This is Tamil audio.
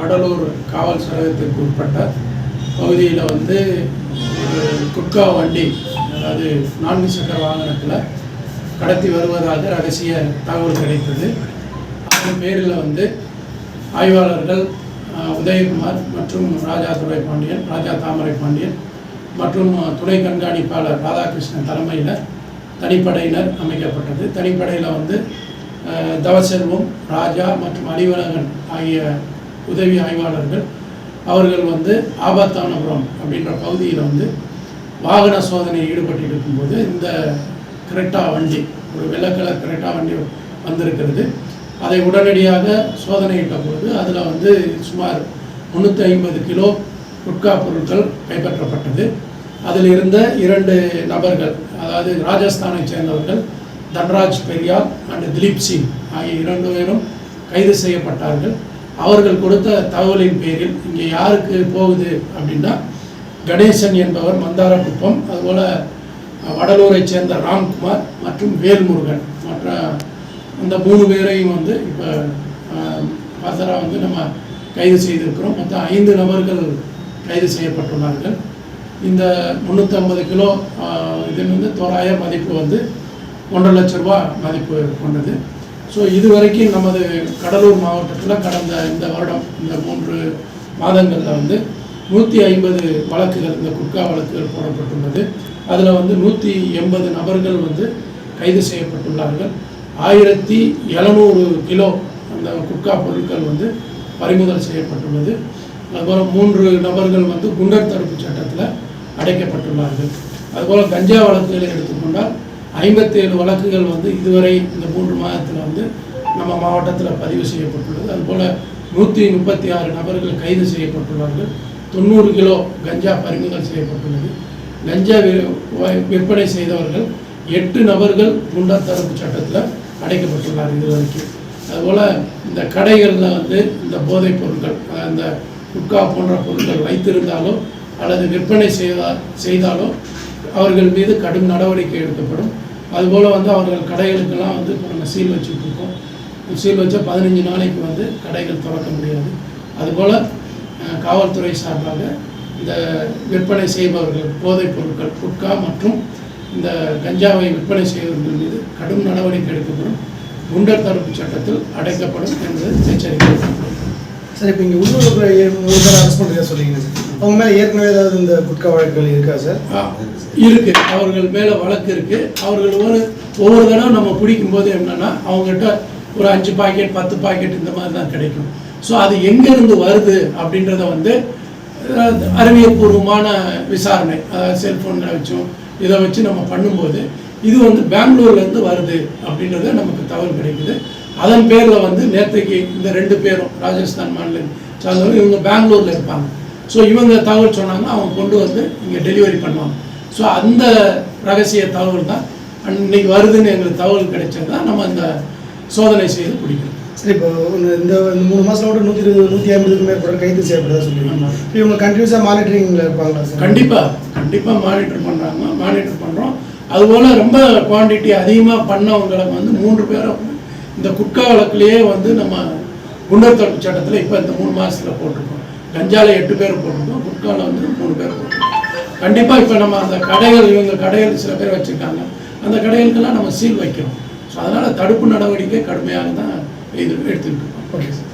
வடலூர் காவல் சரகத்திற்கு உட்பட்ட பகுதியில் வந்து ஒரு குட்கா வண்டி, அதாவது 4 சக்கர வாகனத்தில் கடத்தி வருவதாக ரகசிய தகவல் கிடைத்தது. அதன் பேரில் வந்து ஆய்வாளர்கள் உதயகுமார் மற்றும் ராஜா தாமரை பாண்டியன் மற்றும் துணை கண்காணிப்பாளர் ராதாகிருஷ்ணன் தலைமையில் தனிப்படையினர் அமைக்கப்பட்டது. தனிப்படையில் வந்து தவசெல்வம், ராஜா மற்றும் அறிவழகன் ஆகிய உதவி ஆய்வாளர்கள் அவர்கள் வந்து ஆபத்தானபுரம் அப்படின்ற பகுதியில் வந்து வாகன சோதனையில் ஈடுபட்டு இருக்கும்போது இந்த கிரெட்டா வண்டி, ஒரு வெள்ளை கலர் கிரெட்டா வண்டி வந்திருக்கிறது. அதை உடனடியாக சோதனையிட்ட போது அதில் வந்து சுமார் 350 கிலோ குட்கா பொருட்கள் கைப்பற்றப்பட்டது. அதில் இருந்த 2 நபர்கள், அதாவது ராஜஸ்தானை சேர்ந்தவர்கள் தன்ராஜ் பெரியார் அண்ட் திலீப் சிங் ஆகிய 2 பேரும் கைது செய்யப்பட்டார்கள். அவர்கள் கொடுத்த தகவலின் பேரில் இங்கே யாருக்கு போகுது அப்படின்னா கணேசன் என்பவர் மந்தாரக்குப்பம், அதுபோல் வடலூரை சேர்ந்த ராம்குமார் மற்றும் வேல்முருகன் மற்ற அந்த 3 பேரையும் வந்து இப்போ ஃபர்தராக வந்து நம்ம கைது செய்திருக்கிறோம். மொத்தம் 5 நபர்கள் கைது செய்யப்பட்டுள்ளார்கள். இந்த 350 கிலோ இது வந்து தோராய மதிப்பு வந்து 1.5 லட்ச ரூபா மதிப்பு கொண்டது. ஸோ இதுவரைக்கும் நமது கடலூர் மாவட்டத்தில் கடந்த இந்த வருடம் இந்த 3 மாதங்களில் வந்து 150 வழக்குகள், இந்த குட்கா வழக்குகள் போடப்பட்டுள்ளது. அதில் வந்து 180 நபர்கள் வந்து கைது செய்யப்பட்டுள்ளார்கள். 1700 கிலோ அந்த குட்கா பொருட்கள் வந்து பறிமுதல் செய்யப்பட்டுள்ளது. அதுபோல் 3 நபர்கள் வந்து குண்டர் தடுப்பு சட்டத்தில் அடைக்கப்பட்டுள்ளார்கள். அதுபோல் கஞ்சா வழக்குகளை எடுத்துக்கொண்டால் 57 வழக்குகள் வந்து இதுவரை இந்த 3 மாதத்தில் வந்து நம்ம மாவட்டத்தில் பதிவு செய்யப்பட்டுள்ளது. அதுபோல் 136 நபர்கள் கைது செய்யப்பட்டுள்ளார்கள். 90 கிலோ கஞ்சா பறிமுதல் செய்யப்பட்டுள்ளது. கஞ்சா விற்பனை செய்தவர்கள் 8 நபர்கள் குண்டர் தடுப்பு சட்டத்தில் அடைக்கப்பட்டுள்ளார் இதுவரைக்கும். அதுபோல் இந்த கடைகளில் வந்து இந்த போதைப் பொருட்கள், அந்த குட்கா போன்ற பொருட்கள் வைத்திருந்தாலோ அல்லது விற்பனை செய்தாலோ அவர்கள் மீது கடும் நடவடிக்கை எடுக்கப்படும். அதுபோல் வந்து அவர்கள் கடைகளுக்கெல்லாம் வந்து இப்போ நம்ம சீல் வச்சுட்ருக்கோம். சீல் வச்சா 15 நாளைக்கு வந்து கடைகள் திறக்க முடியாது. அதுபோல் காவல்துறை சார்பாக இந்த விற்பனை செய்பவர்கள் போதைப் பொருட்கள் குட்கா மற்றும் இந்த கஞ்சாவை விற்பனை செய்பவர்கள் மீது கடும் நடவடிக்கை எடுக்கப்படும். குண்டர் தடுப்பு சட்டத்தில் அடைக்கப்படும் என்பது எச்சரிக்கை. சார், இப்போ இங்கே உள்ளூர் அரெஸ்ட் பண்ணுறதா சொல்லிங்க சார், அவங்க மேலே ஏற்கனவே ஏதாவது இந்த குட்கா வழக்குகள் இருக்கா சார்? இருக்குது, அவர்கள் மேலே வழக்கு இருக்குது. அவர்கள் ஒவ்வொரு தடவை நம்ம பிடிக்கும்போது என்னென்னா அவங்ககிட்ட ஒரு 5 பாக்கெட் 10 பாக்கெட் இந்த மாதிரி தான் கிடைக்கும். ஸோ அது எங்கேருந்து வருது அப்படின்றத வந்து அறிவியல் பூர்வமான விசாரணை, அதாவது செல்ஃபோன்களை வச்சும் இதை வச்சு நம்ம பண்ணும்போது இது வந்து பெங்களூர்லேருந்து வருது அப்படின்றத நமக்கு தகவல் கிடைக்குது. அதன் பேரில் வந்து நேற்றைக்கு இந்த 2 பேரும் ராஜஸ்தான் மாநிலம் சார்ந்தவங்க, இவங்க பெங்களூரில் இருப்பாங்க. ஸோ இவங்க தகவல் சொன்னாங்கன்னா அவங்க கொண்டு வந்து இங்கே டெலிவரி பண்ணுவாங்க. ஸோ அந்த ரகசிய தகவல் தான் இன்னைக்கு வருதுன்னு எங்களுக்கு தகவல் கிடைச்சது தான் நம்ம இந்த சோதனை செய்து பிடிக்கிறோம். சரி, இப்போ இந்த 3 மாதம் கூட 150க்கும் மேற்பட்ட கைது செய்யப்பட்டதா சொல்லுவாங்க. இப்போ இவங்க கண்டினியூஸாக மானிட்டரிங்கில் இருப்பாங்களா சார்? கண்டிப்பாக மானிட்டர் பண்ணுறோம். அதுபோல் ரொம்ப குவான்டிட்டி அதிகமாக பண்ணவங்களை வந்து 3 பேரை இந்த குட்கா வழக்குலேயே வந்து நம்ம குண்டர் தடுப்பு சட்டத்தில் இப்போ இந்த 3 மாதத்தில் போட்டிருக்கோம். கஞ்சாவில் 8 பேர் போட்டிருக்கோம், குட்காவில் வந்து 3 பேர் போட்டிருக்கோம். கண்டிப்பாக இப்போ நம்ம அந்த கடைகள், இவங்க கடைகள் சில பேர் வச்சுருக்காங்க, அந்த கடைகளுக்கெல்லாம் நம்ம சீல் வைக்கிறோம். ஸோ அதனால் தடுப்பு நடவடிக்கை கடுமையாக தான் இது எடுத்துக்கிட்டு இருக்கோம். Okay sir.